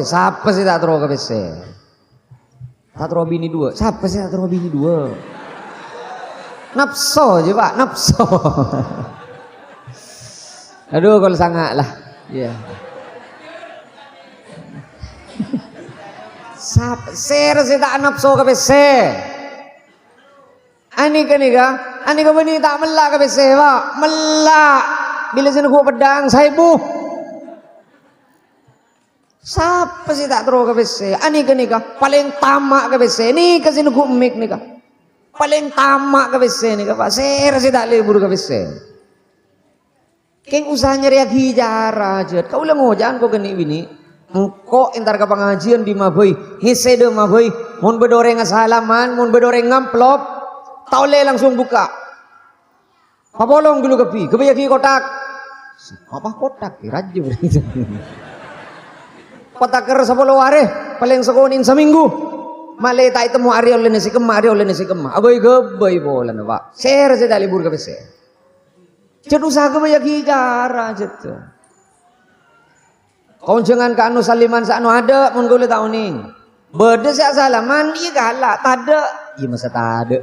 Siapa sih tak terus ke WC? Tak terus bini dua. Siapa sih tak terus bini dua? Nafsu aja pak, nafsu. Aduh kalau sangat lah. Ya. Yeah. Siapa sih tak nafsu ke WC? Ani kan bini tak melak ke WC pak, melak. Bila sini gua pedang, saya Siapa sih tak terus ke WC? Ani kan paling tamak ke WC. Ni ke sini gua mik nih kah? Paling tamak ke WC nih kah pak. Siapa sih tak libur ke WC? Keng usaha nyari hijara aja. Kau ulang jangan kau geni bini. Engkau entar ke pengajian di mabui, hise de mabui. Mun bedoreng salaman, mun bedoreng ngamplop, taule langsung buka. Pabolong dulu kebayaki kotak. Apa kotak? Raja begitu. Kotak ker 10 hari, paling sekonin seminggu. Male tak temu hari oleh nasi kema. Abai gebay bolan pak. Ser saya dah libur ke WC. Jadi usaha kebayaki hijara aja tuh. Kau jangan ke anu saliman sa anu ada mun gule tahun ni. Beda sak salaman ieu galak tade. Ieu masa tade.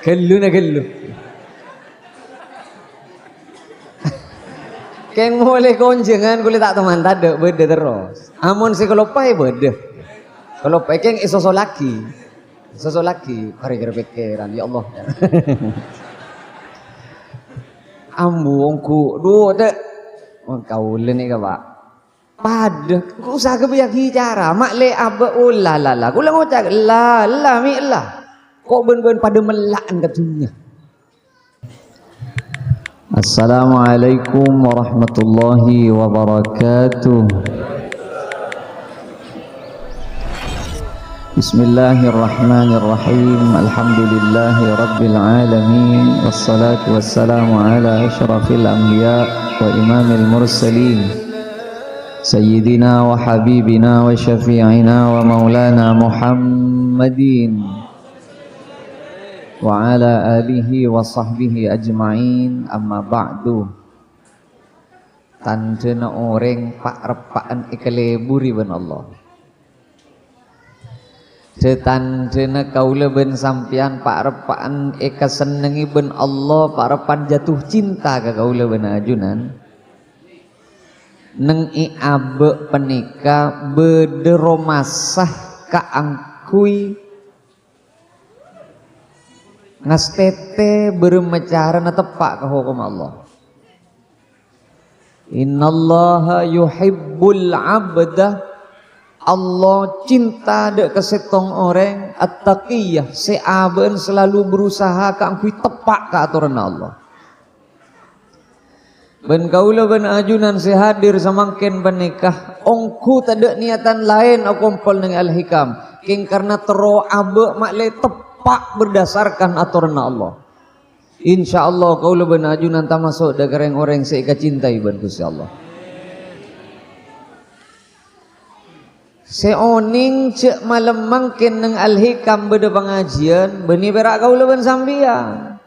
Gelu. Keng mulai konjengan gule tak teman tade beda terus. Amun si kelopai beda. Kelopai keng isoso lagi. Kare pikiran ya Allah. Ambungku duh dek kau leni ka pak pada ku usaha kebayaki cara mak le abe ulalala ku lang ucak la mi lah kok ben pada melaan katunya. Assalamualaikum warahmatullahi wabarakatuh. Bismillahirrahmanirrahim. Alhamdulillahi rabbil alamin. Wassalatu wassalamu ala asyrafil anbiya wa imamil mursalin Sayyidina wa habibina wa syafi'ina wa maulana Muhammadin wa ala alihi wa sahbihi ajma'in. Amma ba'du. Tandena orang pak repaan ikaleburi ben Allah. Setandena kaula ben sampian pak repaan eka senengi ben Allah, pak repan jatuh cinta ke kaula ben ajunan. Neng abe penika bederomasah kaangkui ngastete bermecarana tepak ke hukum Allah. Innallaha yuhibbul abda. Allah cinta dek kesetong orang at-taqiyah seaben selalu berusaha kaangkui tepak ke aturan Allah. Ben kaula ben ajunan sehadir samangken benikah ongku tak niatan lain aku kumpul dengan al-hikam king karena tero abe makle tepak berdasarkan aturan Allah. Insyaallah kaula ben ajunan ta masuk dagareng orang seika cintai ben Gusti Allah. Seoning cek malam mangkin neng al-hikam beda pengajian beni berak kaula ben sambian.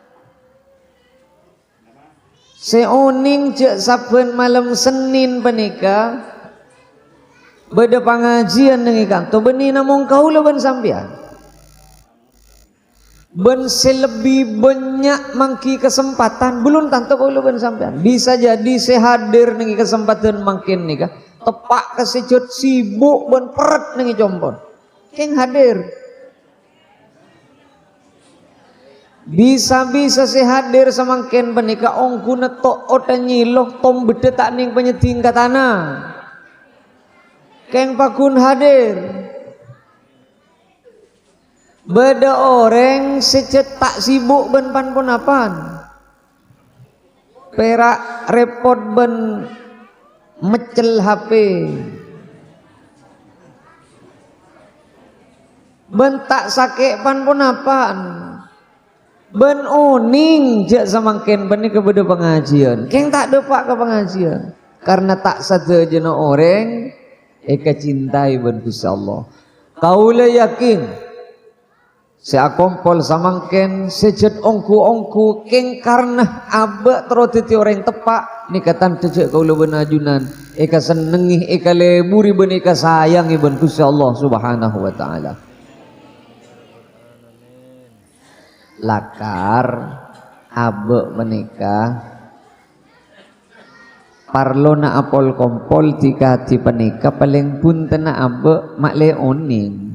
Seoning cek saben malam Senin penika beda pengajian neng ikan to beni namung kaula ben sambian. Ben selebih banyak mangki kesempatan belum tanto kaula ben sambian. Bisa jadi sehadir neng kesempatan mangkin nika. Tepak kesejut sibuk ben peret nengi jompon keng hadir bisa-bisa si hadir samangken benika ongku netok oten nyiloh tom bede tak ning penyeting katana keng pakun hadir beda orang secetak sibuk ben pan ponapan perak repot ben mecel HP bentak sakit pan ponapan ben oning jak samangken beni kebedo pengajian keng tak depak ke pengajian karena tak sadejana orang eka cintai ben Gusti Allah. Kaula yakin Saya kompol samangken sejed ongku keng karena abak terotiti orang tepak nikatan tecek kau leben ajunan eka senengi eka leburi ben eka sayangi ben Gusti Allah Subhanahu wa taala. Lakar abak menikah parlona apol kompol tika ti penikah paling pun tena abak mak leoning.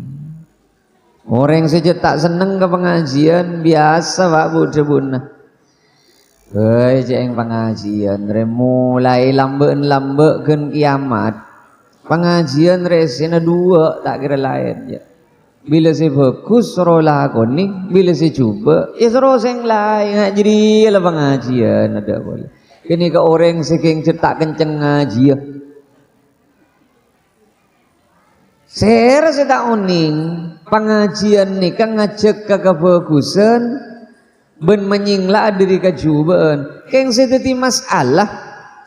Orang saja tak seneng ke pengajian biasa Pak Budebun. Hei ceng pengajian mulai lambe-lambekeun kiamat. Pengajian resina dua tak kira lain ya. Bila saya fokus suruh lakoni, bila saya coba ya suruh sing lain jadi lah pengajian ada boleh. Kini ke orang saking cetak kenceng ngaji ya. Saya rasa tak uning pengajian ni kan ngajak ke kefokusan ben menyingla diri kejubaan keng seteti masalah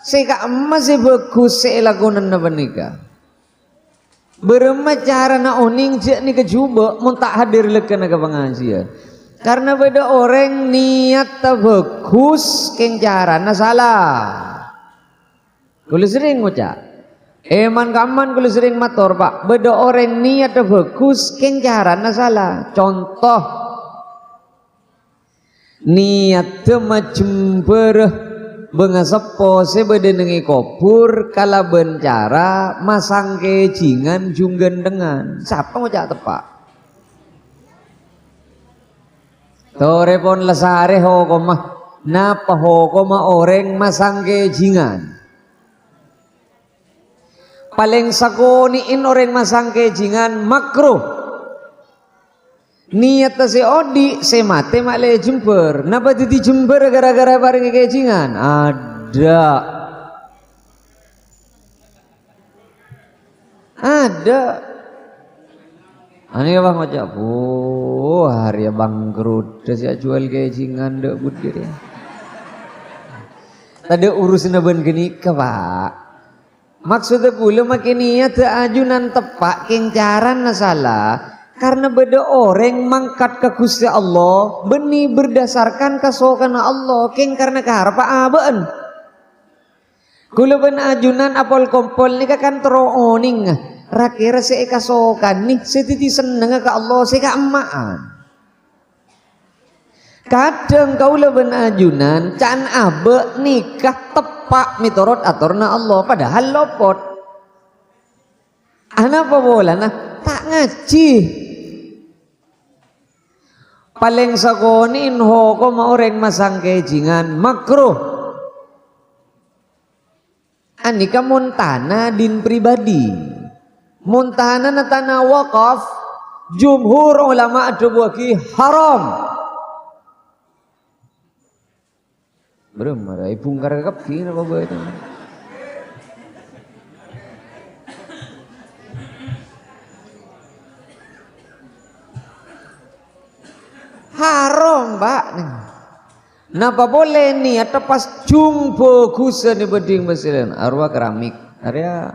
saya kak emas fokus saya lakonan apa nikah berema cara na uning je ni kejuba mun tak hadir lekan ke pengajian karena beda orang niat tak fokus keng cara na salah kulis sering ngucap eman kaman kalau sering motor Pak beda orang niat fokus kencaran salah contoh niat macam bereh bengasepo sebeda nengi kopur kala bencara masang kejingan junggen dengan siapa mau cak tepak torepon lesare hokoma napa hokoma orang masang kejingan paling sakoniin orang masang kejingan makruh niat si odi se mate mak le jember napa titi jember gara-gara bareng kejingan ada ane bang macam hari bangkrut dah jual kejingan dek budir ya tadi urusin ben gini ke Pak. Maksudnya pula makin niat ajunan tepak kencaran salah karena beda orang mangkat ke Gusti Allah beni berdasarkan kasokan Allah keng karena kaharapan abaan kula ben ajunan apol kompol ni kan terooning rakira se kasokan nih setiti seneng ke Allah se ka emaan kadang kau ben ajunan can abe nikah tepak mitorot aturna Allah padahal lopot apa bola nah tak ngaji paling sakonin hokoma orang masang kejingan makruh anika muntana din pribadi muntana na tanah wakaf jumhur ulama adubwaki haram belum ada ibu karagap kira apa itu haram Pak napa boleh nih atau pas jumbo kusa di beding besilan arwah keramik area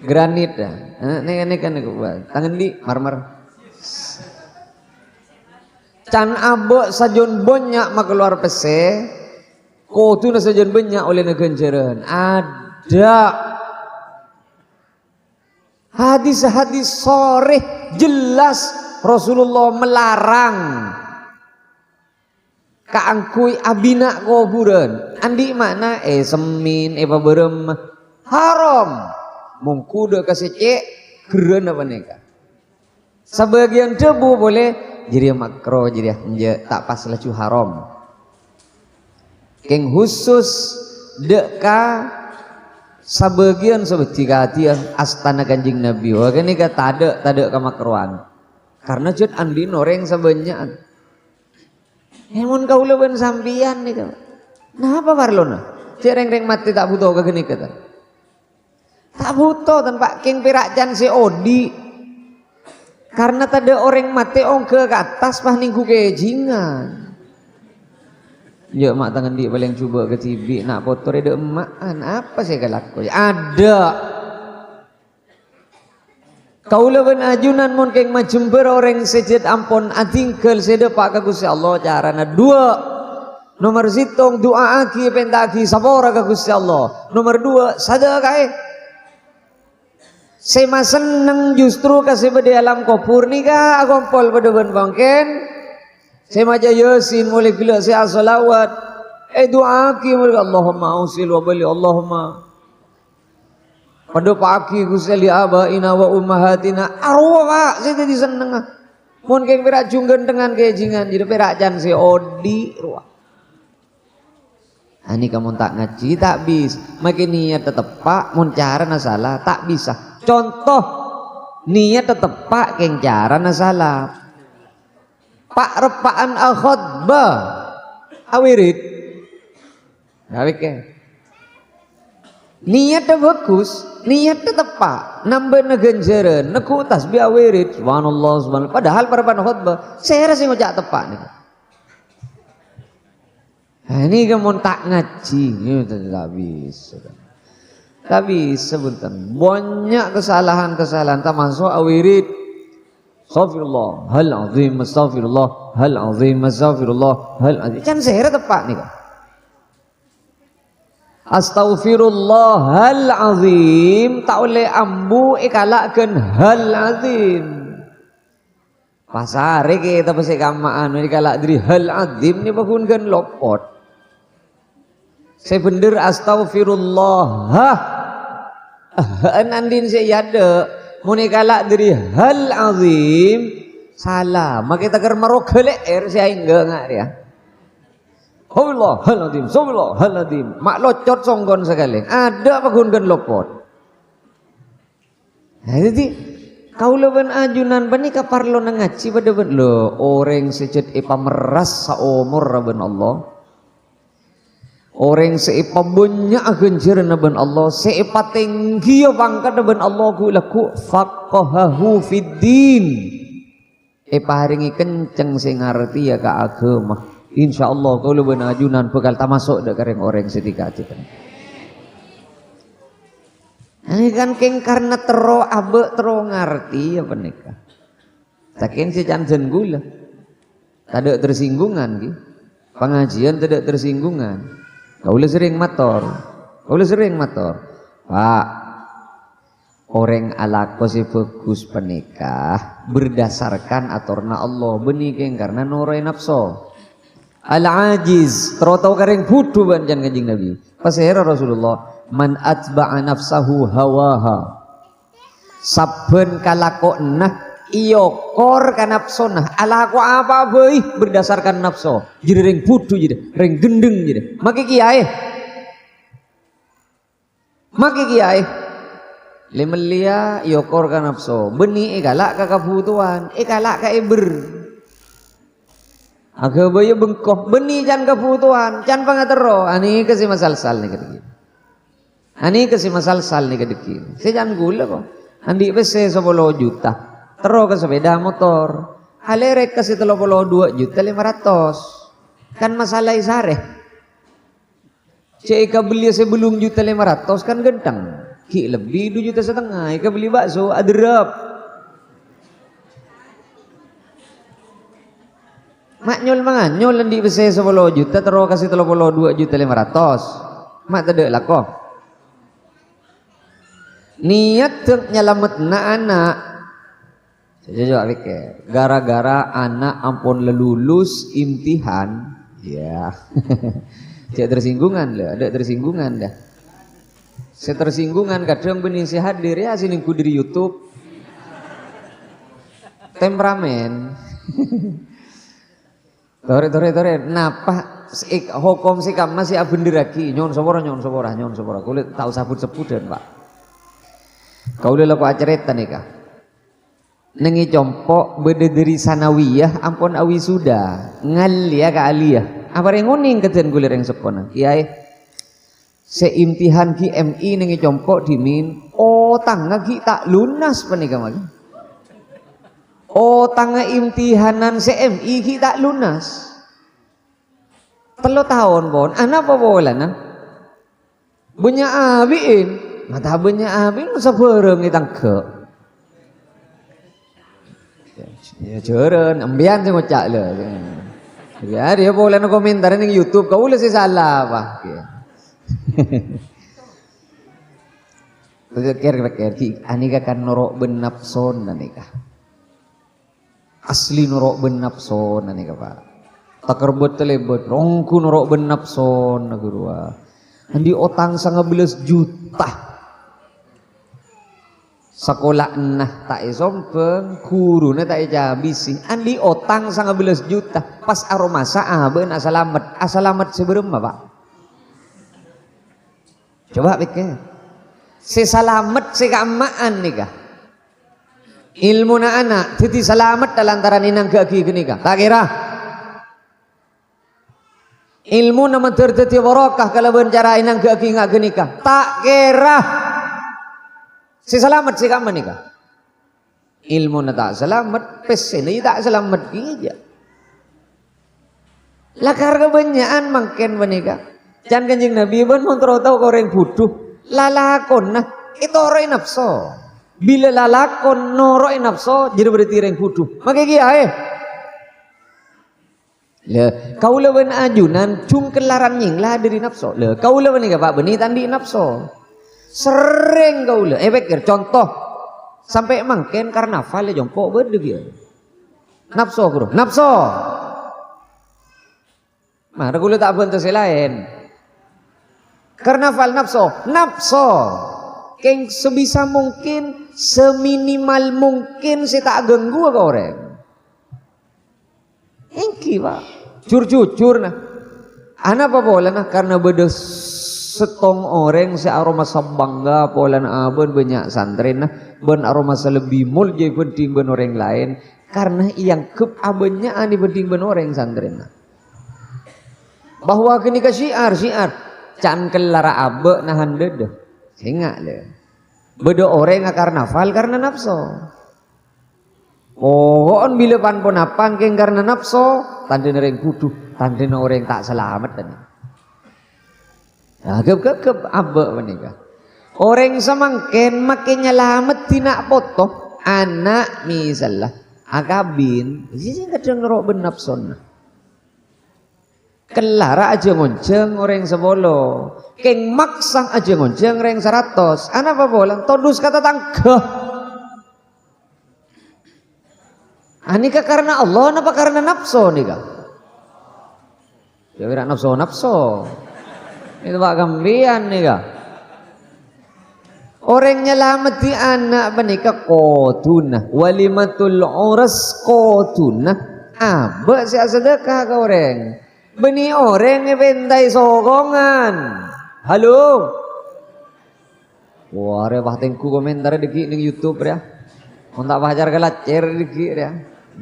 granit dah ini kan tangan di marmer can abek sajon banyak mak keluar pese ko tu na sajon banyak oleh negenceran ada hadis-hadis sore jelas Rasulullah melarang kaangkui abina kuburan andi mana semin paberem haram mungkuda kasih cek keren apa neka sebagian debu boleh jadi makro jadi tak pas lacu haram keng khusus deka sebagian seperti katian astana kanjing Nabi wah ini kata tade kemakruan karena jut andin orang sebanyak emun kau leben sampian nih kau nah apa parlona cereng-reng mati tak butuh ke gini kata tak butuh tanpa keng pirajan si odi karena tadi orang mati ke atas pah ningku kejingan ya mak tangan dia paling coba ke TV nak foto ada emaan apa saya galak ada Kaula ben ajunan mun keng majember orang sejed ampun atingkel sede pak ka Gusti Allah carana dua. Nomor sitong doa aki pentaki sapora ka Gusti Allah. Nomor dua sedekah. Saya seneng justru kasih bede alam kopur nika agompol bede ben bangken. Saya maja yasin mulai gila saya salawat. Doa aki mulai Allahumma ausil wa bali Allahumma. Pada pagi Gusti li abaina wa ummahatina arwa pak saya jadi seneng. Mun keng perak junggen dengan kejingan jadi perak jan si odi ruah. Ini kamu tak ngaji tak bisa, makin niat tetep pak, mun cara na salah tak bisa. Contoh niat tetep pak, keng cara na salah. Pak repaan al khutbah, awirid, awik ke. Niat dah bagus, niat tetep pak, nambah negenjeren, neku tasbih awirid, subhanallah subhanallah. Padahal repaan khutbah, saya rasa ngojak tepak nih. Ini kamu tak ngaji, ini tak bisa. Tak bisa bentar. Banyak kesalahan-kesalahan termasuk awirid. Astaghfirullah, hal azim, astaghfirullah, hal azim, astaghfirullah, hal azim. Jangan sehera tepat nih. Astaghfirullah, hal azim, tak oleh ambu ikalakkan hal azim. Pasar kita pasti kamaan ikalak diri hal azim ni bagunkan lopot. Saya bener astaghfirullah. Andin saya ada munikala dari hal azim salah. Maka kita kermarok leer saya enggak dia. Allah hal azim, subhanallah hal azim. Mak locot songgon sekali. Ada pagunkan lopot. Jadi kau leban ajunan bani kaparlo nangaci pada ben lo orang sejed ipa meras saumur rabbana Allah. Orang seipa banyak ganjaran naban Allah, seipa tinggi pangkat naban Allah ku laku faqahahu fid din. Paringi kenceng sing ngarti ya ka agama. Insyaallah kau leban ajunan bekal ta masuk dak kareng orang setika cita. Ini kan keng karena tero abe tero ngarti ya penika. Saking si janjen gula. Tidak tersinggungan ki. Pengajian tidak tersinggungan. Kaula sering mator. Pak, orang alako si fokus penikah berdasarkan aturna Allah benikeng karena nurai nafsu. Al-ajiz terotau kareng putu banjan kanjing Nabi. Pasihera Rasulullah, man atba'a nafsahu hawaha. Saben kalako nah iokor ka nafsona ala aku apa boy berdasarkan nafsu jadi reng putu jadi reng gendeng jadi maki kiai lemelia iokor ka nafsu beni galak ka kabutuhan galak ka iber aga boy bengkok beni jan kabutuhan jan pangatero ani kasi masal-sal ni kadiki ani kasi masal-sal ni kadiki saya jan gula kok andi bese 10 juta terus ke sepeda motor halerek kasih 32.500.000 kan masalah isare cek beli sebelum 1.500.000 kan genteng ki lebih 2,5 juta beli bakso adrap mak nyol manganyol di bese 10 juta terus kasih 32.500.000 mak tede lako niat nyelamet anak saya pikir gara-gara anak ampun lulus imtihan ya tidak tersinggungan lah ada tersinggungan dah saya tersinggungan kadang benih saya hadir ya sini ku di YouTube temperamen tore napa hukum sikam masih abenderaki nyon sobora kulit tahu sabut dan pak kau udah laku acerita nih kak nengi compok beda dari sanawiyah ampun awi sudah ngalia ka aliyah apa yang nguning keten gulir yang sekona kiai seimtihan ki MI nengi compok dimin tangga ki tak lunas penikah lagi tangga imtihanan MI ki tak lunas 3 tahun bon anak apa bolana banyak abiin mata banyak abin masa bareng itang ke Ya jeren, ambian sih ngocak le. Ya dia boleh no komentar ning YouTube kau sih salah apa. Ker anika kan norok ben nafson anika. Asli norok ben nafson anika Pak. Takerbet telebet rongku norok ben nafson nagurua. Andi otang 15 juta. Sekolah nah tak isompeng, guruna tak ijabisi. Andi otang 15 juta. Pas aromasa ben asalamet sebelum Pak. Coba pikir. Si salamet si kaamaan nika. Ilmu na anak titi salamet dalantaran inang gagi genika. Tak kira. Ilmu na menterteti barokah kalau bencara inang gagi ngak genika. Tak kira. Si salamet si kaamaan nika. Ilmu na tak salamet, pesene tak salamet gija. Lakar kebanyakan mangken menika. Jangan Kanjeng Nabi pun montro tau koreng butuh. Lalakon nah itu orang nafsu. Bila lalakon noroi nafsu jadi berarti orang kudu. Maka kia kau lawan ajunan cung kelaran nying lah dari nafsu. Kau lawan ni Pak beni tandi nafsu. Sering kau le. Pikir contoh sampai mangken karnaval ya jongkok berde dia. Nafsu bro. Nafsu. Mah kau tak bantu selain. Karnaval nafsu keng sebisa mungkin seminimal mungkin saya tak ganggu ke orang engki Pak jujur nah anak apa boleh nah karena beda setong orang si aroma sabangga pola na abon banyak santren nah ben aroma selebih mul jadi penting ben orang lain karena yang kep abennya ani penting ben orang santren nah bahwa kini ke syiar can kelara abe nahan dede sehingga le beda orang karnaval karena nafsu pohon bila pan ponapang keng karena nafsu tanda orang kudu tanda orang tak selamat tadi nah gep abe menikah orang semangken makin nyelamat tidak potong anak misalnya akabin sih kadang ngerok ben nafsu kelara aja ngonceng orang sebolo keng maksang aja ngonceng orang 100 anak apa bolang todus kata tangga anika karena Allah apa karena nafsu nika ya kira nafsu itu Pak Gambian nika orang nyelamati anak menika koduna walimatul uras koduna abek si sedekah ke orang beni orang ngebentai sokongan. Halo. Wah, repah tengku komentar deki ning YouTube ya. Ontak pacar kelacer deki ya.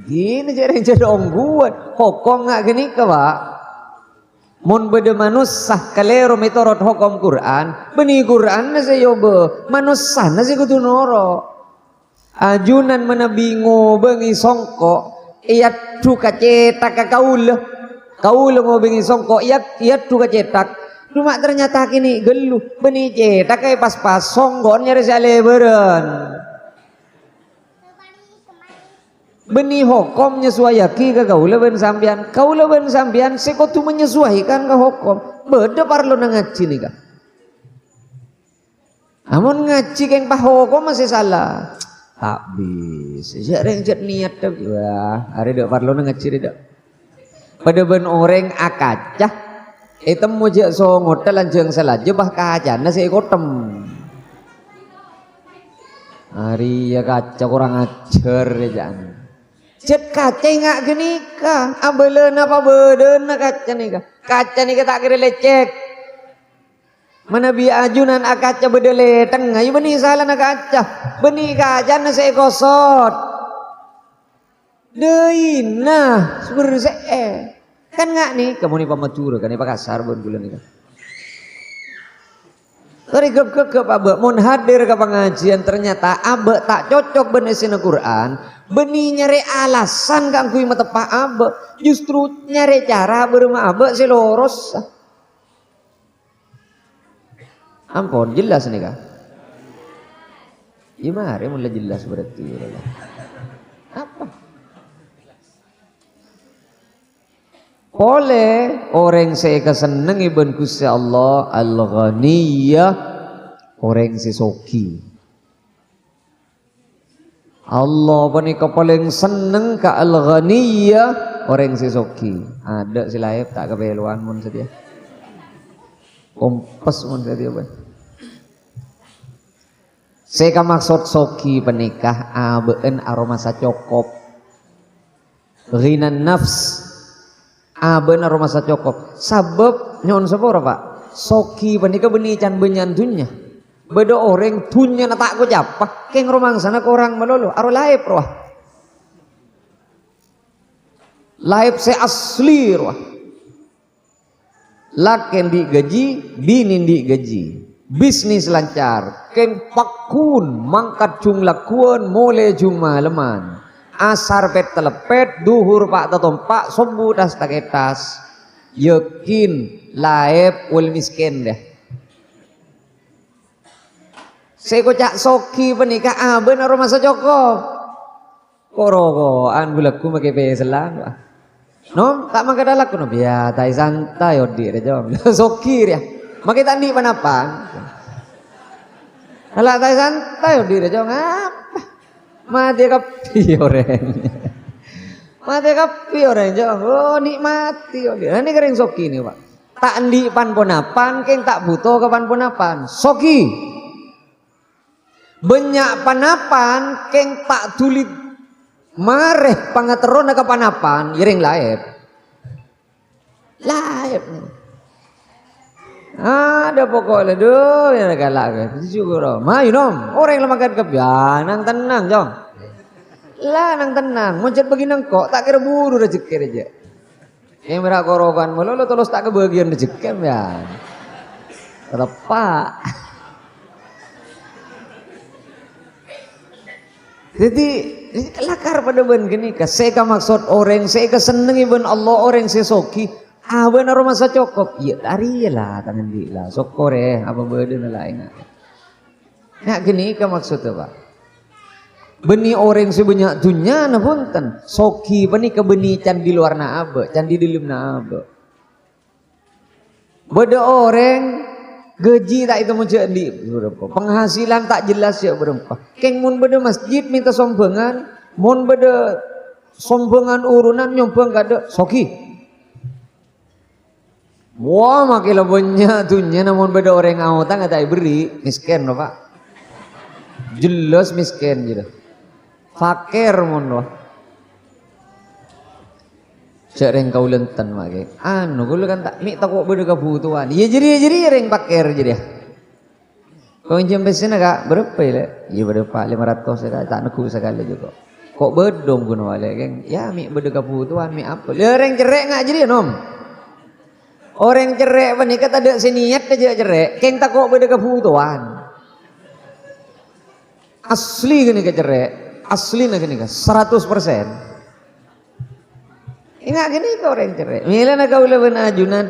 Gini jadi ongguan. Hukum ngak gini ke Pak. Mun beda manusah kalero mitorot hukum Quran. Beni Quran na sayo be. Manusah na si kutu noro. Ajunan mana bingo bengi songko. Iya duka cetak kaulah. Kau mau bengi songkok iya tuh cetak cuma ternyata kini gelu beni cetak kayak pas songkok nyari saleberen beni hokom nyesuaiaki ke kau leben sambian sekotu menyesuaikan ke hokom beda parlo na ngaji nih kak amun ngaji keng pah hokom masih salah habis jarang jet niat dah wah hari dek parlo na ngaji dek pada ben orang akacah itu mujak songot telanjang salah jebah kaca nasi kotem hari ya kaca kurang ajar ya jangan cet kaca ngak genika abelen apa beden kaca nika tak kira lecek mana bi ajunan akaca bedele tengah beni salah na kaca beni kaca nasi kosot deina sebenarnya kan nggak nih kamu nih pamacura kan nih pak kasar bulan nih kan tadi gep abe mun hadir ke pengajian ternyata abe tak cocok benesin Quran beni nyari alasan kang kui matepa abe justru nyari cara berumah abe si loros ampun jelas nih kan gimana mulai jelas berarti apa Boleh orang saya keseneng iben Gusti Allah al-ghaniyah, orang si soki. Allah panika paling seneng ka al-ghaniyah, orang si soki. Ada si laib tak kebeluan mun sedia. Kompes mun sedia ban. Saya maksud soki penikah abeun aroma sacokop. Ghinan nafs benar rumah sa cokop sabab nyon sepora pak soki panika beni can benyan dunya beda orang dunya na tak ko japa keng romang sana ko orang malolo aro laib roh laib se asli roh laken di gaji binin di gaji bisnis lancar keng pakun mangkat jung lakuan mole jung maleman asar pet telepet duhur pak tatompak sombu das taketas yakin laib ul miskin deh saya kocak soki penikah benar rumah sejokop korokoan bulaku make peselang no tak maka dalak no biar tai santai odi jom soki ya make tandi panapan ala tai santai odi jom apa mati kapi orang mati kapi orang jauh oh nikmati ini kering soki nih pak tak di pan ponapan keng tak butuh ke pan ponapan soki banyak panapan keng tak tulit mareh pangateron ke panapan iring laib ada pokoknya doh yang galak juga mah nom orang yang makan kebian nang tenang jong lah nang tenang muncul begini kok tak kira buru rezeki aja yang merah korokan malu lo terus tak kebagian rezeki ya tepat jadi kelakar pada ben gini saya maksud orang saya kesenengi ben Allah orang saya soki benar rumah sa cokop iya dari lah tangan di lah sokore apa beda na lain nak gini ka maksudnya pak beni orang sebanyak dunya na punten soki beni ke beni can di luar na abe can di dalam na abe beda orang gaji tak itu muncul di berapa penghasilan tak jelas ya berapa keng mun beda masjid minta sombongan mun beda sombongan urunan nyombong kada soki. Wah makin banyak dunia namun beda orang ngautan nggak tak beri miskin loh pak jelas miskin gitu fakir mon loh sering kau lenten makai kau kan tak mik tak kok beda kebutuhan iya jadi orang fakir jadi kau injam besin agak berapa ya iya berapa 500 sekali tak neku sekali juga kok bedong guna wale kan ya mik beda kebutuhan mik apa orang cerai nggak jadi nom orang cerai menikah tak ada seniat aja cerai keng tak kok beda kebutuhan asli gini ke cerai asli nak gini ke 100% ingat gini ke orang cerai mila nak kau leban ajunan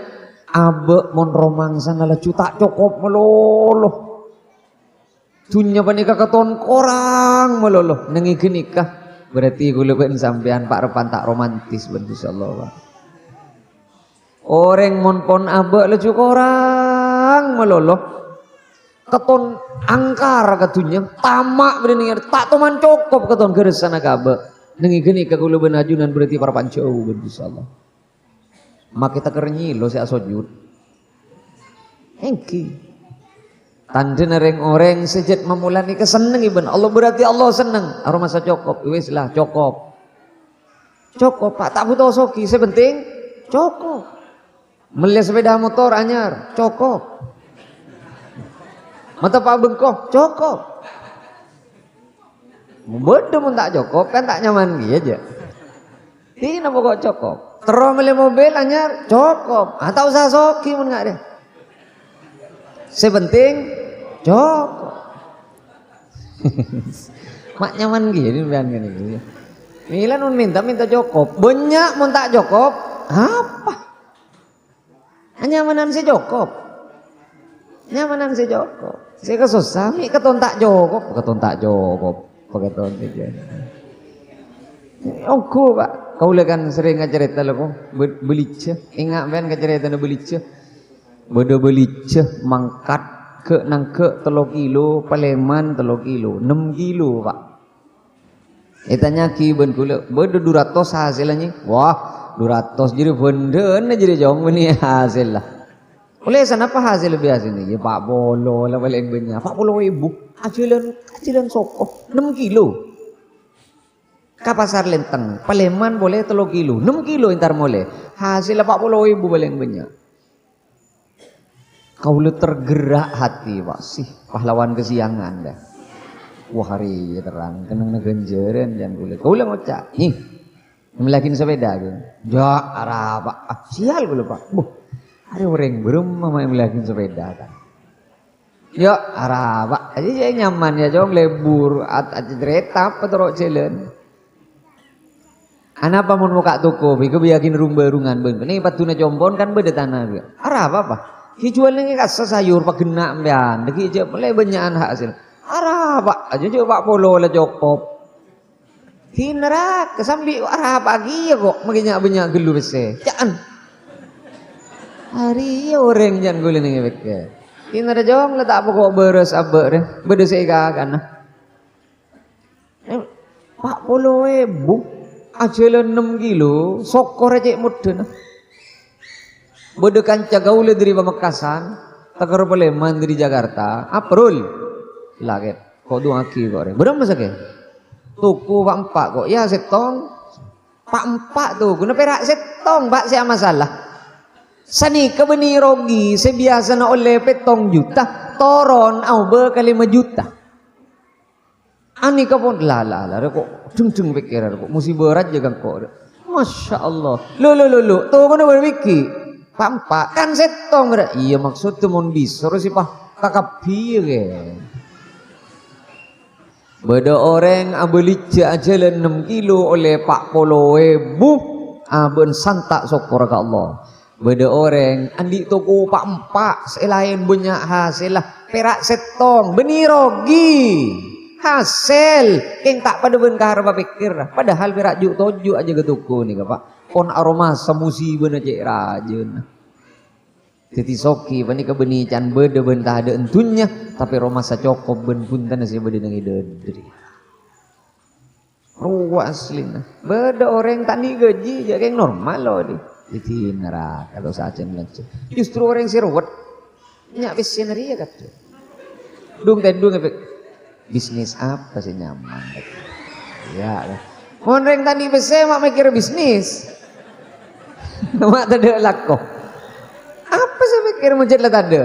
abe mon romangsan ala cuta cokop meloloh dunya panika keton korang meloloh nengi gini kah berarti gue leban sampean pak repan tak romantis ben insyaallah orang monpon abe lecu orang meloloh keton angkar katunya tamak bener tak teman cokop keton geresan agabe nengi geni ke kula benajunan berarti para pancau insyaallah mak kita kernyi lo si asojud engki tanda nereng orang sejat memulani keseneng iben Allah berarti Allah seneng aroma sa cokop wis lah cokop pak tak butuh soki sepenting cokop melihat sepeda motor anyar cokop mata pak bengkok cokop beda mun tak cokop kan tak nyaman gitu aja ini pokok cokop terus melihat mobil anyar cokop atau usah soki mun nggak deh sepenting cokop mak nyaman gini biar gini Milan mun minta cokop banyak mun tak cokop apa nyamanan si Jokop nyamanan si Jokop saya kesusah mi keton tak Jokop pakai ton tiga ongku pak Kau kan sering ngacerita lo ko belice. Ingat ben ngacerita na belice. Bodo belice mangkat ke nangke 3 kilo, Paleman 3 kilo, 6 kilo pak. Tanya ki ben kula, bodo 200 hasilnya. Wah 200 jadi benda na jadi jom ni hasil lah. Oleh sana apa hasil biasa ni? Ya pak bolo lah balik banyak. 40.000 hajilan soko 6 kilo. Ke pasar Lenteng, Paleman boleh 3 kilo, 6 kilo entar boleh. Hasil 40.000 paling banyak. Kau lu tergerak hati pak sih pahlawan kesiangan dah. Wah hari terang kenang negenjeren dan kulit. Kau lu ngocak, nih melakin sepeda kan? Ya arah pak, sial gue pak. Hari orang belum mama melakin sepeda kan? Ya arah pak, aja saya nyaman ya jong lebur, aja kereta apa terus jalan. Anak apa mau muka toko, biko biakin rumah rungan ben. Ini patuna jombon kan beda tanah dia. Arah apa? Hijual ni kasa sayur pak kena ambian. Deki je mulai banyakan hasil. Arah pak, aja je pak polo lah jokop. Hinerak kesambi arah pagi ya kok, makanya banyak gelu bese. Jangan. Hari orang jangan gula ni beke. Hinerak jong lah tak apa kok beres abek deh. Beda saya kan. Pak polo bu. Ajalan 6 kilo, sokor aja mudun. Bodoh kanca gaul dari Pamekasan, takar Paleman dari Jakarta, aprul. Lagi, kok 2 kilo kok. Berapa masake? Tuku Pak 4 kok. Ya setong. Pak 4 tuh, guna perak setong, Pak saya masalah. Sani ke beni rogi, sebiasa na oleh petong juta, toron au berkali 5 juta. Ani ka pun lah kok ceng pikiran kok musibah berat jaga kok. Masya Allah. Lo tuh mana berpikir pampak kan setong ada. Iya maksud tu mon bisa si pah kakak pire. Beda orang abelica jalan 6 kilo oleh Pak Poloe bu aben santak sokor ke Allah. Beda orang andi toko Pak 4 selain banyak hasil lah perak setong beni rogi. Hasil yang tak pada ben kahar pikir padahal berak juk toju aja ke toko ni Pak pon aroma samusi beuna cek rajeun titi soki bani ke beni can bede ben tah ada entunnya tapi roma sacokop ben punten si bede nang idedri ruwa aslina bede orang tani gaji ya yang normal loh di titi neraka kalau sajen lance justru orang si ruwet nyak wis sineri ya kat dung tendung efek bisnis apa sih nyaman ya lah orang tadi bese mak mikir bisnis mak tada lako apa sih mikir macet lah tada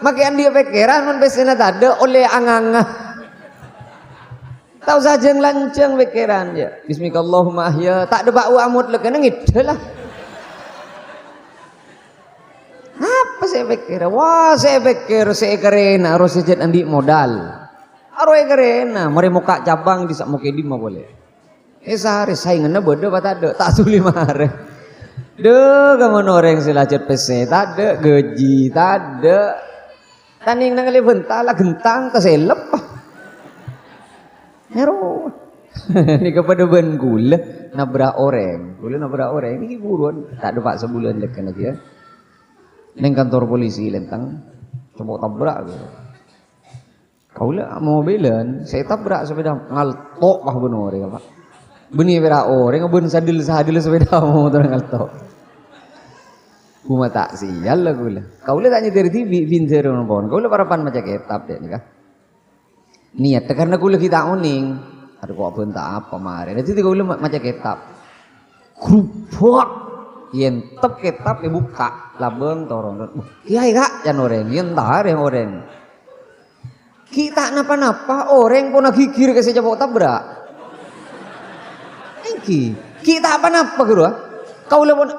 makian dia pikiran mon bese na tada oleh anganga tahu saja lancang pikiran ya bismillahirrahmanirrahim ahya tak ada bau amut lah kena ngide lah apa saya pikir wah saya pikir saya keren harus sejat andi modal Arwah kerena, mari muka cabang di sak muka lima boleh. Sehari saingannya bodoh apa tak ada, tak suli marah. Deh, kamu orang silacet PC, tak ada gaji, tak ada. Taning nang bentar lah gentang keselep. Hero. Ini kepada ben gula nabrak orang, ini buruan, tak ada pak sebulan lekan lagi ya. Neng kantor polisi lentang, coba tabrak gitu. Kau lah mau belan, saya tabrak sepeda ngaltok lah benar ya pak. Beni bera orang, ben sadil sepeda mau terang ngaltok. Kuma tak sial lah gula. Kau lah tanya dari TV, pinter orang pun. Kau lah parapan macam kitab deh nikah. Niat karena kau lah kita uning. Ada kau pun tak apa mare. Nanti kau lah macam kitab. Kerupuk, yang tep kitab buka, labeng torong. Kiai kak, jangan orang, yang tar yang orang. Kita napa-napa orang pun nak kikir ke saya jawab tabrak. Kita apa-napa guru? Kau lepon,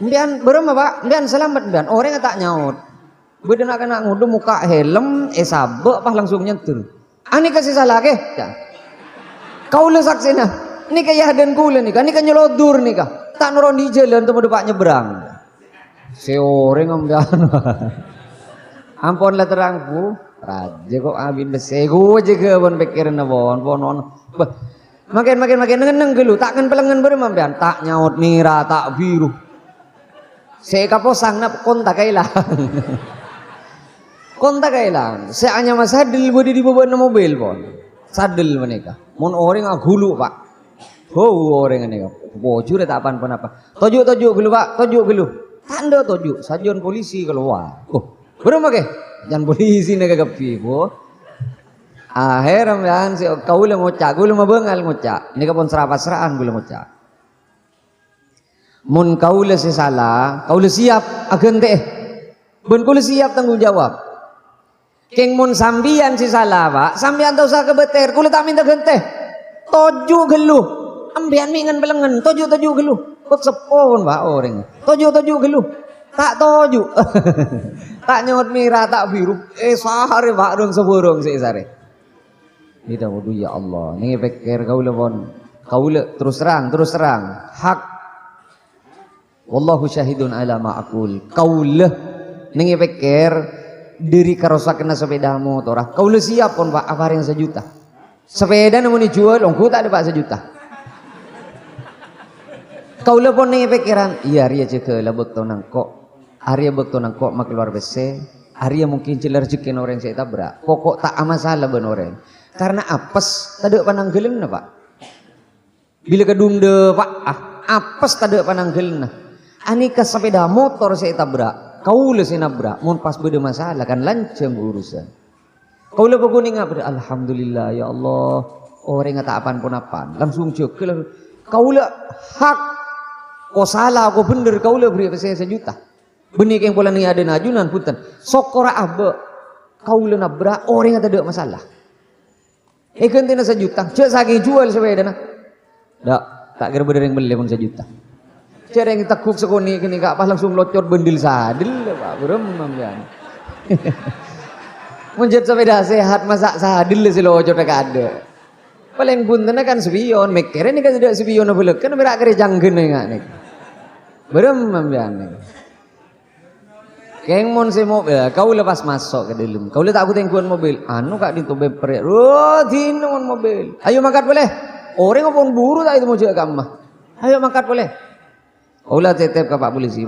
mbian berapa pak? Mbian selamat mbian. Orang tak nyaut. Beda nak kena ngudu muka helm, sabak apa langsung nyentuh. Ani kasih salah ke? Ya. Kau le saksina. Ini kayak dan kula nih kan? Ini kan nyelodur nih kah? Tak nuron di jalan untuk depak nyebrang. Seorang mbian. Ampunlah terangku. Raja kok abin besego aja ke bon pikiran na bon Makin nengeneng gelu, tak kan pelengan berem ambean, tak nyaut mira, tak biru. Saya kaposang na kontak kailang. Kontak kailang. Saya hanya mas sadel bodi di beban mobil pon. Sadel mereka. Mon orang agulu pak. Oh orang ini. Bojur tak apa apa. Tojuk gelu pak, tojuk gelu. Tanda tojuk. Sajian polisi keluar. Oh, berapa ke? Jangan polisi nih kegepi bo. Akhir ambean si kau le ngocak, gulu mabengal ngocak. Ini kapon serapasraan gulu ngocak. Mun kau le salah, kau le siap agente. Ben kau le siap tanggung jawab. Keng mun sambian si salah pak, sambian tau sa kebeter, kau le tak minta gente. Toju gelu, ambian mingan belengan, toju gelu. Kok sepon pak orang. Toju gelu, tak toju. Tak nyot mira, tak biru. Sehari pak dong seburung si sare. Kita wudu ya Allah. Nih pikir kau le pon, kau le terus terang, hak. Wallahu syahidun ala ma aqul. Kaulah ning pikir diri karosakna sepeda motor. Kaulah siap pun Pak apa yang 1 juta. Sepeda namun dijual ongku tak ada Pak 1 juta. Kaulah pun ning pikiran iya ria ceke labek to nang kok. Arya bekto nang kok mak keluar bese. Arya mungkin cilar jekin orang saya tabrak. Pokok tak masalah ben orang. Karena apes tade pananggelna Pak. Bila kedung de Pak apes tade pananggelna. Anika sepeda motor saya tabrak, kau le saya nabrak, mun pas beda masalah kan lanceng urusan. Kau le beguni ngap, alhamdulillah ya Allah, orang ngata apan pun apan, langsung cek, kau le hak, kau salah, kau bener, kau le beri saya 1 juta. Benih yang pola ni ada najunan punten, sokora abe, kau le nabrak, orang ngata ada masalah. Ikan tina 1 juta, cek saking jual sepeda na, dak, tak kira bener yang beli pun 1 juta. Cara yang tekuk sekoni kini kak pas langsung locot bendil sadil Pak berem ambian. Menjet sepeda sehat masak sadil si locot ka ada. Paling punten kan sepion mikir ini kan tidak sepion boleh kan berak kere janggeun ngak nih. Berem ambian. Keng mon si mobil kau lepas masuk ke dalam. Kau tak aku tengkuan mobil. Anu kak di tobe pere. Oh dino mobil. Ayo makat boleh. Orang ngopon buru tak itu mau jaga kamah. Ayo makat boleh. Ulah tetep ke Pak Polisi,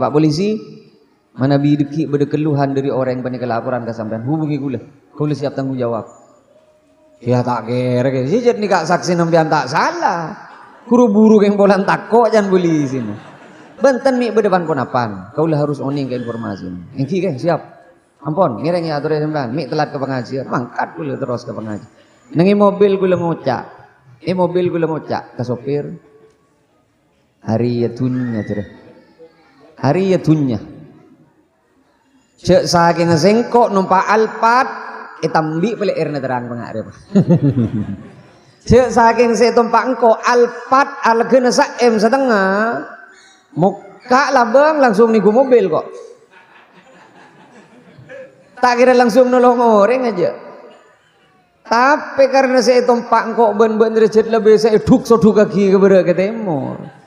mana bideki berkeluhan dari orang yang panik laporan ke sampean, hubungi kula siap tanggung jawab. Ya tak kira, sih nih kak saksi nampian tak salah, kuru buru yang bolan takok jangan polisi. Benten mi berdepan ponapan, kaulah harus oning ke informasi. Engki ke siap, ampun, ngereng ya atur sampean, mi telat ke pengajian, mangkat kula terus ke pengajian. Nengi mobil kula ngocak, ke sopir. Hari ya dunya cek saking sengkok numpak Alphard itambi pele erna terang pengarep cek saking saya tumpak engko Alphard algena sa M setengah muka labang langsung niku mobil kok tak kira langsung nolong orang aja tapi karena saya tumpak engko ben-ben derajat lebih saya duk soduk kaki ke berak ke timur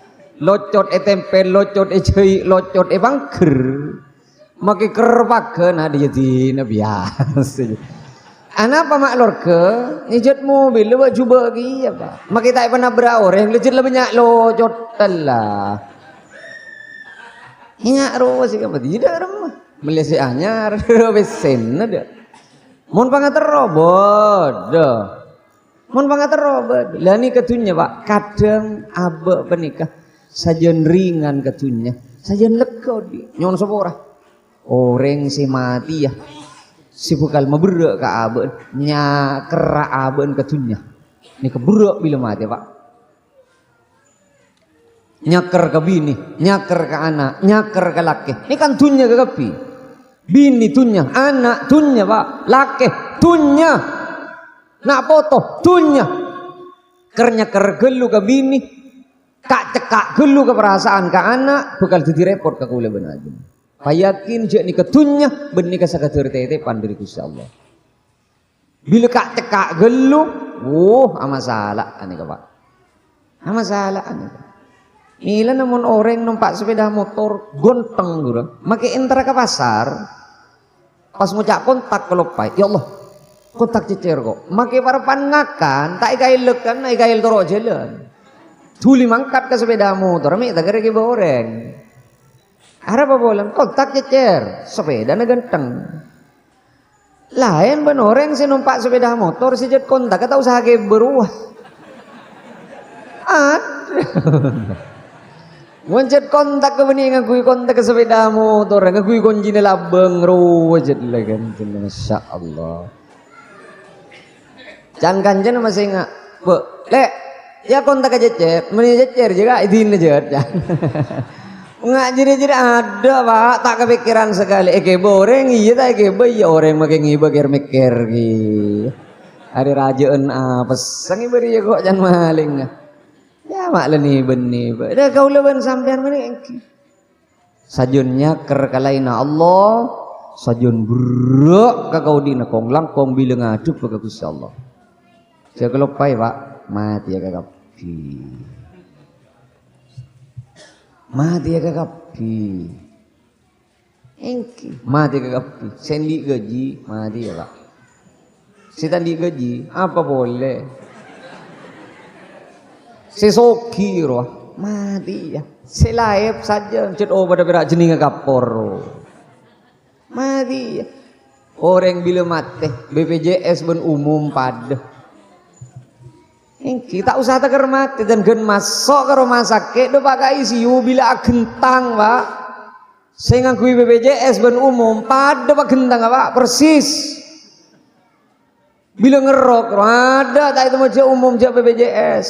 locot tempe, locot jai, locot bangker, makai kerpakan ada jadi biasa. Anak apa mak lorke, ngejet mobil lewat cuba lagi apa? Makai tak pernah orang lejet lebih banyak locot lah. Ingat roh sih apa tidak ramah. Melesi anyar, besen ada. Mon pangater robot, dah. Mon pangater robot. Lah ni ketunya Pak, kadang abe penikah. Sajian ringan ketunya, sajian lega di nyon sepora. Orang si mati ya, si bukal maberak ke aben, nyakera aben ketunya. Ini keberak bila mati Pak. Nyaker ke bini, nyaker ke anak, nyaker ke laki. Ini kan tunya ke kepi. Bini tunya, anak tunya Pak, laki tunya. Nak foto tunya. Ker gelu ke bini. Kak cekak gelu ke perasaan ke anak bakal jadi repot ke kula benar. Payakin je ni ketunya benih ke sakatur tetepan dari Gusti Allah. Bila kak cekak gelu, masalah ane ka Pak. Masalah ane. Ila namun orang numpak sepeda motor gonteng gurang, make entar ke pasar. Pas ngucap kontak kelopai, ya Allah. kontak cecer kok. Make parapan ngakan, tak ikail lekan, tak ikail toro jalan. Tuli mangkat ke sepeda motor, mi tak kira boreng. Ada apa bolan? Kontak cecer, sepeda na ganteng. Lain ban orang si numpak sepeda motor si jet kontak, kata usaha ke beruah. Wancet kontak ke benih ngakui kontak ke sepeda motor, ngakui kunci ni labeng ruwajat lagi kan, masya Allah. Jangan kanjen masih ingat, le, ya kontak aja cek, meni cecer juga idin aja. Nggak jadi ada pak, tak kepikiran sekali. Boreng iya tak ya orang makin ngibagir mikir gitu. Hari rajaan apa sangi beri kok jangan maling. Ya mak leni benih. Dah kau leban sampean mana? Sajunnya kerkalaina Allah, sajun buruk kau dina kong langkong bila ngaduk ke Gusti Allah. Saya kelopai pak, mati ya kakak. Mati ya kakak. Mati kakak. Sendi gaji mati ya pak. Setan di gaji apa boleh? Sesoki roh mati ya. Selaip saja cet pada berak jenis kapor. Mati ya. Orang bila mati BPJS ben umum pada. Kita usah teker mati dan gen masuk ke rumah sakit do pakai ICU bila gentang pak. Saya ngakui BPJS ben umum pada pak gentang pak persis. Bila ngerok ada tak itu macam umum je BPJS.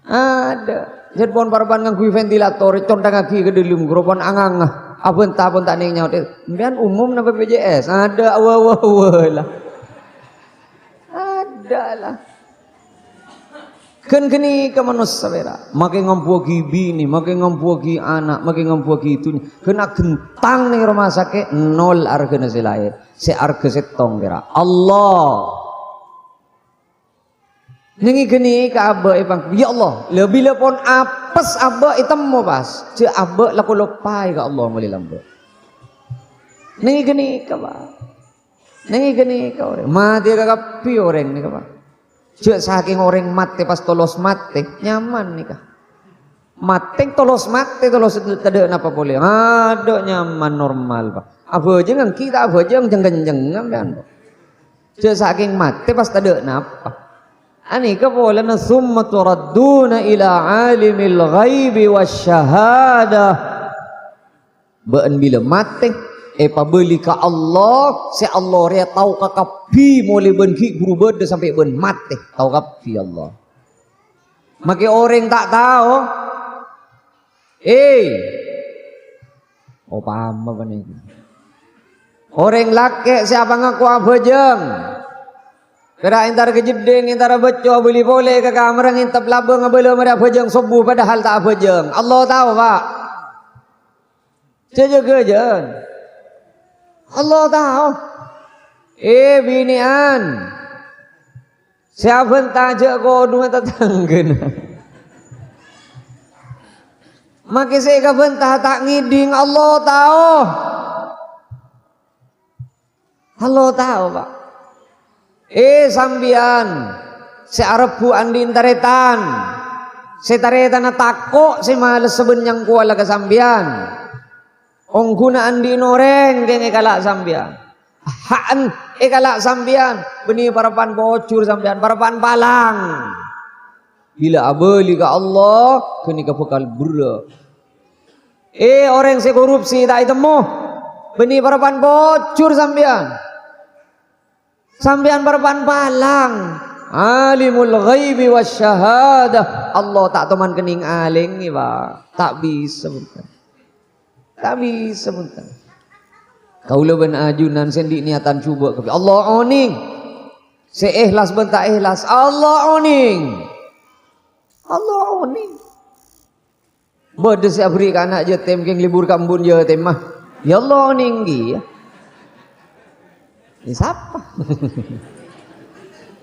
Ada. Jadi pon parapan ngakui ventilator condang kaki ke dalam grupon angang. Apa entah pun tak ning nyaut. Kemudian umum na BPJS ada lah. Ada lah. Kan kini ke manusia bera, makin ngampuagi bini, makin ngampuagi anak, makin ngampuagi itu. Kena gentang nih rumah sakit nol harga nasi lahir, se harga setong bera. Allah. Nengi kini ke abah ibang, ya Allah, lebih lepon apes abah item mo pas, ce abah laku lopai ke Allah mulai lambat. Nengi kini ke abah, nengi kini ke orang, mati ke kapi orang ni ke abah. Cek saking orang mati pas tolos mati nyaman nih kah? Mati tolos tidak apa boleh. Ada nyaman normal pak. Apa aja ngang kita apa aja jeng kan? Cek saking mati pas tidak napa. Ani keboleh na summa turadduna ila alimil ghaibi wasyahadah. Beun bila mati. Pabeli ka Allah, si Allah ria tahu kakapi mulai benki guru berde sampai ben mati tahu kapi Allah. Maki orang tak tahu, paham apa nih? Orang laki siapa ngaku apa jeng? Kira intar kejedeng, intar beco beli boleh ke kamar ngintap labang ngabela mereka apa jeng subuh padahal tak apa jeng. Allah tahu pak. Jaga jeng. Allah tahu. Binian. Siapa tajak kau dua tetangga. Maka saya kabentah tak ngiding. Allah tahu. Allah tahu pak. Sambian. Si Arabu andin taretan. Si taretan na tako. Si malas sebenyang kuala ke sambian. Ong gunaan di noreng keng ikalak sambian. Haan ikalak sambian. Beni parapan bocor sambian. Parapan palang. Bila abeli ke Allah. Kini ke bekal buruk. Orang si korupsi tak itemu. Beni parapan bocor sambian. Sambian parapan palang. Alimul ghaibi wasyahadah. Allah tak teman kening aling ni pak. Tak bisa bukan. Tak bisa bukan. Kau leban ajunan sendi niatan cuba ke Allah oning. Seikhlas ben tak ikhlas. Allah oning. Allah oning. Berde si abri ka anak je tem keng libur kambun je tem mah. Ya Allah oning gi ya. Ini siapa?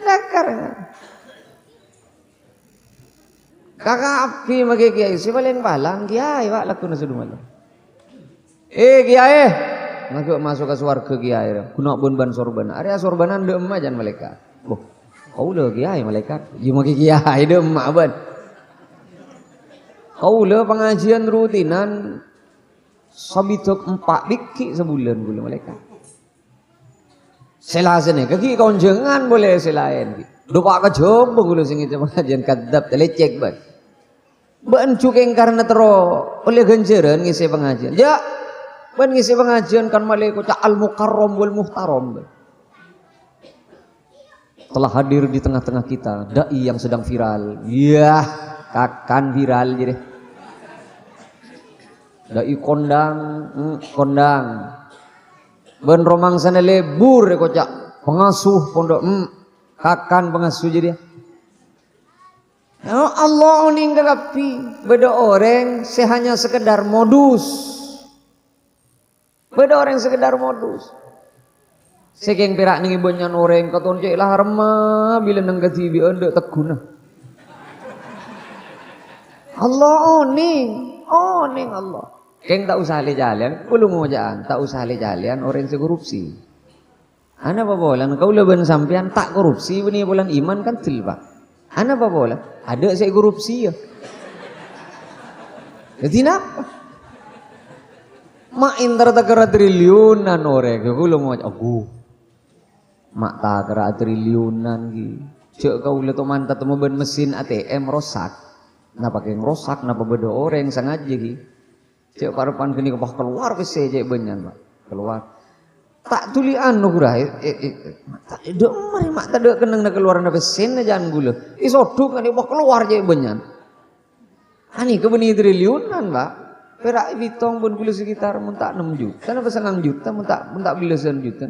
Dakar. Kakak api magi kiai si balen balang kiai pak laku na sudu malam. Kiai, nak masuk ke surga kiai. Kuno bun ban sorban. Area sorbanan de emak jan malaikat. Oh, kau le kiai malaikat. Cuma kiai de emak ban. Kau le pengajian rutinan sabitok 4 biki sebulan gula malaikat. Selasane kaki konjengan boleh selain. Doa ka jombong gula sing itu pengajian kadap telecek ban. Ban cukeng karena tero oleh ganjaran ngisi pengajian. Ya, ban ngisi pengajian kan malaikat al mukarram wal muhtaram. Telah hadir di tengah-tengah kita dai yang sedang viral. Ya, kakan viral jadi. Dai kondang, kondang. Ben romang sana lebur kocak pengasuh pondok, kakan pengasuh jadi. Oh, Allah ninggalapi beda orang hanya sekedar modus. Beda orang sekedar modus. Sekeng perak ning ibonyan orang katon cek lah remah bila nang gatibi ande teguna. Allah oning Allah. Keng tak usah le jalan, belum mau jalan, tak usah le jalan orang korupsi. Ana apa bolan kau leben sampean tak korupsi beni bulan iman kan til Pak. Ana apa bolan? Ada saya korupsi ya. Jadi apa? Mak inter takara triliunan orang, kau belum mau aku. Mak takara triliunan gitu. Cek kau le to mantap temu ben mesin ATM rosak. Napa keng rosak? Napa beda orang sengaja gitu. Cek parupan kini kepah keluar pese cek benyan Pak. Keluar. Tak tuli anu kurah. Tak ada mari mak tak ada kenang nak keluar na pesen jangan gula. Isoduk kan kepah keluar cek benyan. Ani kebeni triliunan Pak. Perak bitong pun gula sekitar mentak 6 juta. Kenapa 9 juta mentak belasan juta.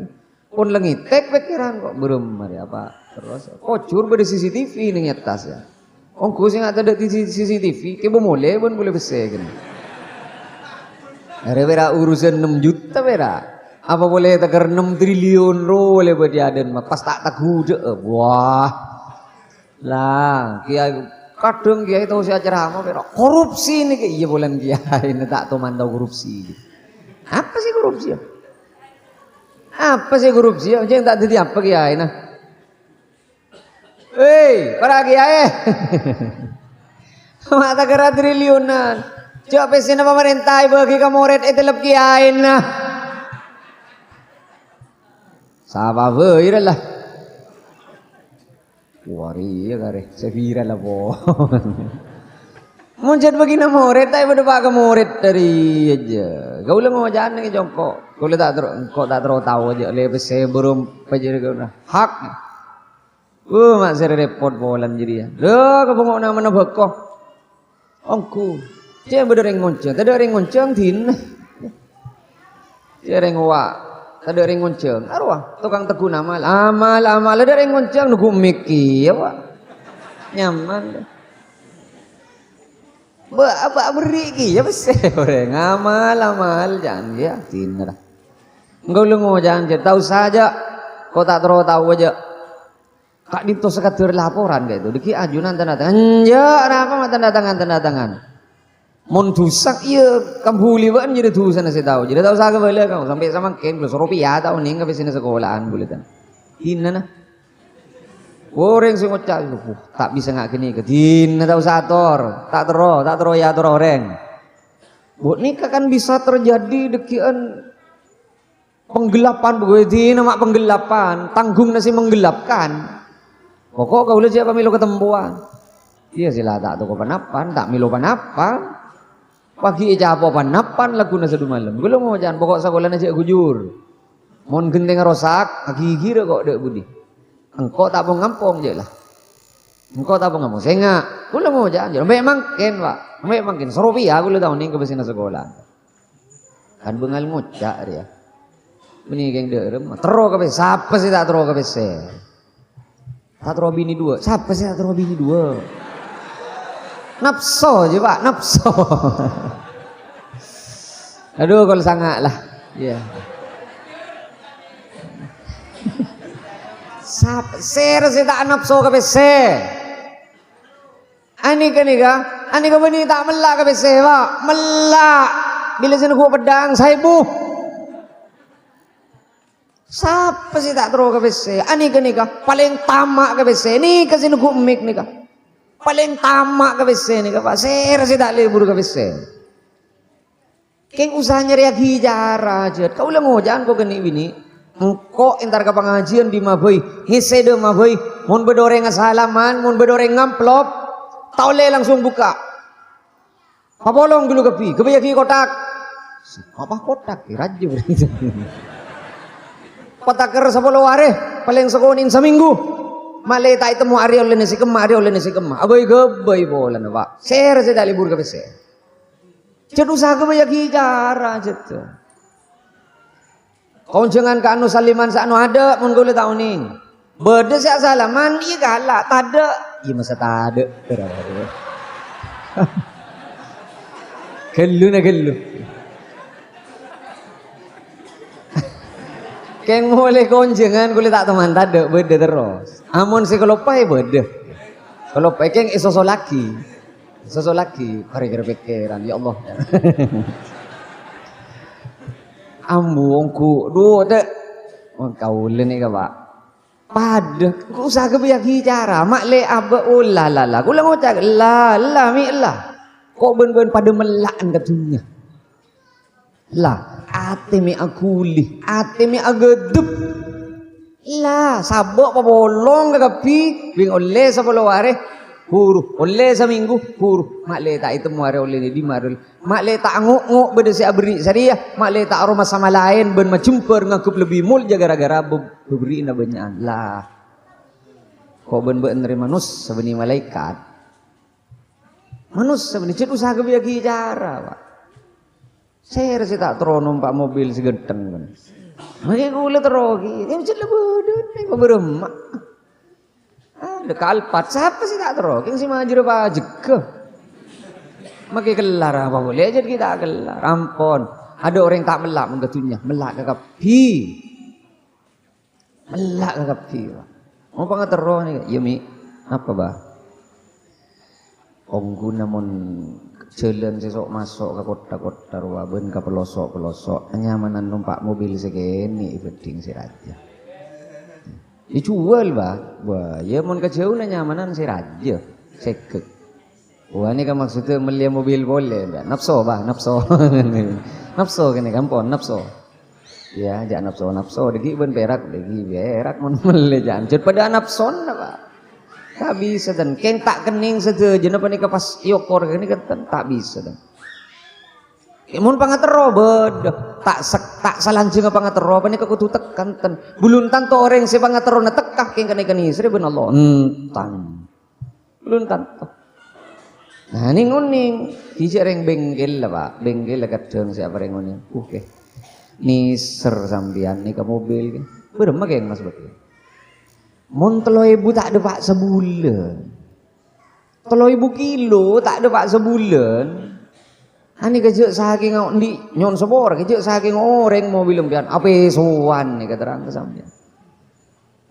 Pun lengitek pikiran kok belum mari apa terus. Kocur pada CCTV ning atas ya. Ongko sing ada di CCTV ke boleh pun boleh pese kan. Era urusan 6 juta pera. Apa boleh tegar 6 triliun boleh buat diaden pas tak tagude. Wah. Lah, kiai kadang kiai tahu si ceramah pera. Korupsi nih iya bulan kiai tak tahu mantau korupsi. Apa sih korupsi ya? Apa sih korupsi ya? Jangan tak jadi apa kiai nah. Hei, para kiai. Mata kera triliunan. Coba pesen pemerintah bagi kamu red etelep kiain nah. Sapa viral lah. Wari ya kare, seviral lah po. Muncul bagi nama red, tapi pada pak kamu red dari aja. Kau ulang mau jangan nih jongkok. Kau tak terus tahu aja. Lepas saya belum pajar kau nah. Hak. Mak saya repot bolan jadi ya. Loh, kau pengok nama nama kau. Ongku. Dia berdering ngonceng, tak ada ring ngonceng tin. Dia ring wa, tak ada ring ngonceng. Arwah, tukang teguh amal, ada ring ngonceng nunggu mikir, apa? Nyaman. Apa beri ki, ya besar orang amal jangan ya tin dah. Engkau lengo jangan je, tahu saja. Kau tak terus tahu aja. Kak Dito sekatur laporan kayak itu, diki ajunan tanda tangan. Ya, apa tanda tangan. Mon dusak iya kambuli ban jadi dusan saya tahu. Jadi tahu saya kebalik kamu sampai sama ken plus rupiah tahu nih nggak bisa sekolahan buletan. Hina nah. Orang sing ngocak tak bisa nggak kini ketin tahu sator tak tero ya tero orang. Bu nikah kan bisa terjadi dekian penggelapan begitu nama penggelapan tanggung nasi menggelapkan. Pokok kau lihat siapa milu ketempuan. Iya sila tak tahu panapan tak milu panapan. Pagi aja apa panapan lagu nasa malam. Belum mau jangan pokok sekolah aja gujur. Mon genteng rosak, kaki kira kok dek budi. Engkau tak mau ngampong je lah. Engkau tak mau ngampong. Saya enggak. Belum mau jangan. Memang ken pak. Memang ken. Serupiah aku tahu nih kebesin sekolah. Kan bengal ngocak dia. Ini geng derem. Tero kebes. Siapa sih tak tero kebes? Tak tero bini 2. Siapa sih tak tero bini 2? Nafsu aja pak, nafsu. Aduh kalau sangat lah. Ya. Yeah. Ser tak nafsu ke PC. Ani kan bani tak melak ke PC pak, melak. Bila sini gua pedang, saibu. Siapa sih tak terus ke WC? Ani ke nikah paling tamak ke WC. Ni ke sini gua mik nikah. Paling tamak ke WC nikah Pak. Saya sih tak libur ke WC. Keng usaha nyari hijara aja. Kau lah ngojan kau keni bini. Engkau entar ke pengajian di mabui. Hisede mabui. Mun bedoreng salaman, mun bedoreng ngamplop. Taule langsung buka. Pabolong dulu kepi. Kebayaki kotak. Apa kotak? Raja berarti. Kotak ker 10 hari. Paling sekonin seminggu. Malay tak temu hari oleh nasi kema, hari oleh nasi kema. Abai gebay bola na Pak. Saya rasa dah libur ke WC. Jadi usaha kebayaki hijara aja tuh. Kau jangan ke anu saliman sa anu ada mun kau tahu nih. Beda sia salaman iya galak tak ada. Iya masa tak ada. Gelu na gelu. Keng mulai konjengan kulit tak teman tak ada beda terus. Amun si kelopai beda. Kelopai keng isoso lagi. Isoso lagi. Kira-kira pikiran ya Allah. Ambungku duh dek kau leni ka Pak pada ku usaha kebayaki cara mak le aba ulah la ku lang ngocak la mi lah kok ben pada melaan katunya lah ate mi akuli ate mi agedep lah sabok pa bolong ka kapi wing oleh sa poloware huru oleh sa minggu huru mak le tak itu muare oleh ni di marul mak le tak ngok beda si abri syariah mak le tak aroma sama lain ben macumper ngakup lebih mul gara-gara beri na banyak lah kok ben nerima manus sabeni malaikat manus sabeni cit usaha kebayaki cara Pak saya rasa tak terus numpak mobil segedeng kan makanya kulit terogi yang cit lebih ni beremak ada kalpat siapa sih tak terus yang si majur pajak ke makai kelar apa boleh aja kita kelar ampun ada orang tak melak menggatunya melak ke kapi mau pangat terus nih ya mi apa bah onggu namun jalan sesok masuk ke kota-kota ruaben ke pelosok kenyamanan numpak mobil segini penting si raja dijual bah wah ya mau kejauh nyamanan si raja sekek wah ini kan maksudnya beli mobil boleh nafsu bah nafsu nafsu kene kampon nafsu ya jangan nafsu degi ben perak mau beli jangan jut pada nafsu apa tak bisa dan keng tak kening saja jenapa nih pas yokor ini kan tak bisa dan mun pangatero beda tak salanjeng pangatero apa nih kudu tekan ten buluntan to orang si pangatero na tekah keng kene istri ben Allah entan buluntan to nah ning nguning hiji reng bengkel lah Pak bengkel kadang siapa reng nguning oke ni ser sambian ni ke mobil berapa keng Mas betul mun 3.000 tak ada Pak sebulan 3.000 kilo tak ada Pak sebulan ani kejek saking ndi nyon sebor kejek saking orang mobil lempian ape sowan ni keterang kesambian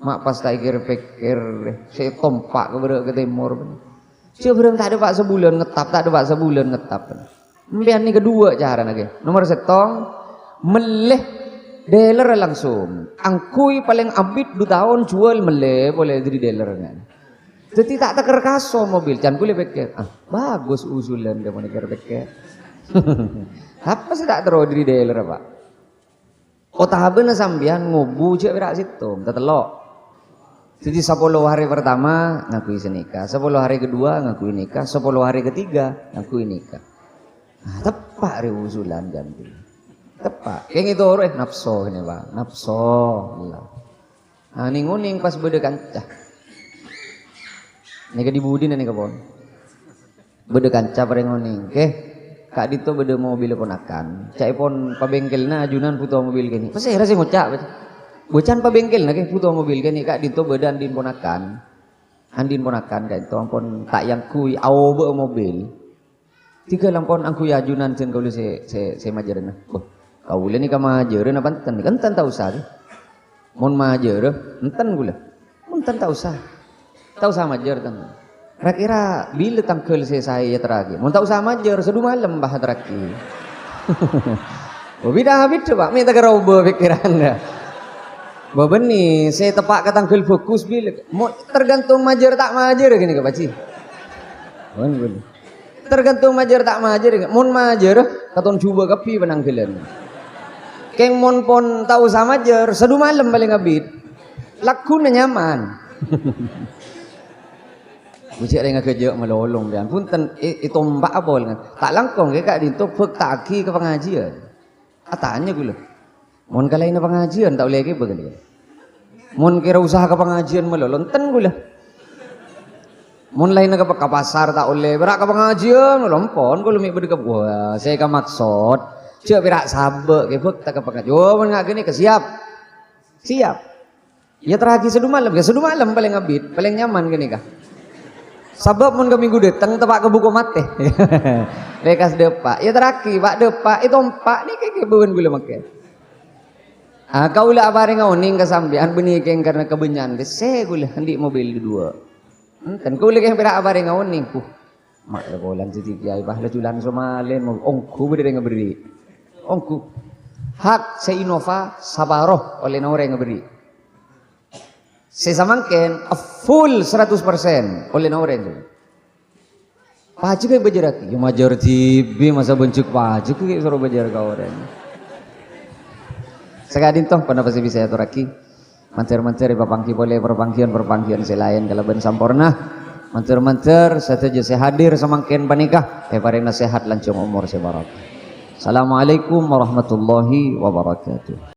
mak pas tak pikir saya tompak ke timur seberang tak ada Pak sebulan ngetap tak ada Pak sebulan ngetap lempian ni kedua cara lagi nomor setong meleh dealer langsung angkui paling abit 2 tahun jual meleh boleh jadi dealer kan jadi tak teker kaso mobil jangan boleh pikir bagus usulan dia mau pikir apa sih tak terus diri dealer Pak kota haben sambian ngobu cek berak situ telok jadi 10 hari pertama ngakui senikah 10 hari kedua ngakui nikah 10 hari ketiga ngakui nikah tepat re usulan ganti tepat kayak gitu nafsu ini Pak nafsu nguning pas beda kancah ini ke dibudin ini kebon beda kancah pada nguning kak dito beda mobil ponakan cak pon pabengkelna ajunan puto mobil gini pasti rasa ngocak bocan pabengkel na puto mobil gini kak dito beda andin ponakan kak itu ampun tak yang kui awo be mobil tiga lampon angku ajunan sen kau se majarna kau boleh ni kamajer na pantan kan tahu sah mon majer enten gula enten tahu sah majer tan kira-kira bila tangkel saya terakhir mon tahu sah majer sedu malam bah terakhir bida habis coba minta kerauba pikiran dah Babeni, saya tepak ke tanggal fokus bila. Tergantung majer tak majer gini ke Paci. Tergantung majer tak majer. Mun majer, katon coba kapi penangkilan. Keng mon pon tahu sama majer, sedu malam paling ngabit. Lakuna nyaman. Bucik dengan kerja melolong dan punten itu mbak apa dengan tak langkong ke kak dinto pek taki ke pengajian. Atanya gula. Mon kalain pengajian tak boleh ke begini. Mon kira usaha ke pengajian melolonten gula. Mon lain ke pasar tak boleh berak ke pengajian melompon gula mi berdeka wah saya ke maksud cek berak sabek ke pek tak ke pengajian. Oh mon ngak gini ke siap. Siap. Ya terakhir sedu malam paling ngabit paling nyaman gini kah. Sebab mun ke minggu datang tepak ke buku mate. Lekas depak. Ya terakhir pak depak itu empat ni kayak beban gula makan. Kau lah abang ngoning kesambian benih keng karena kebenyan saya gula hendik mobil dua. Kan kau lagi yang berak abang ngoning ku. Mak le bolan sitik kiai bah le julan somalen mau ongku beri ngaberi. Ongku. Hak se Innova Sabaroh oleh orang ngaberi. Saya samangken full 100% oleh orang tu. Paju kayak bajaraki. Ya majar tibi masa bencuk paju kayak suruh bajar kau orang. Sekadin toh pada pasti bisa aturaki mancer-mancer papangki boleh perpangkian selain kalaban sampurna mancer-mancer saja saya hadir samangken panikah paring nasihat lancung umur sebarak. Assalamualaikum warahmatullahi wabarakatuh.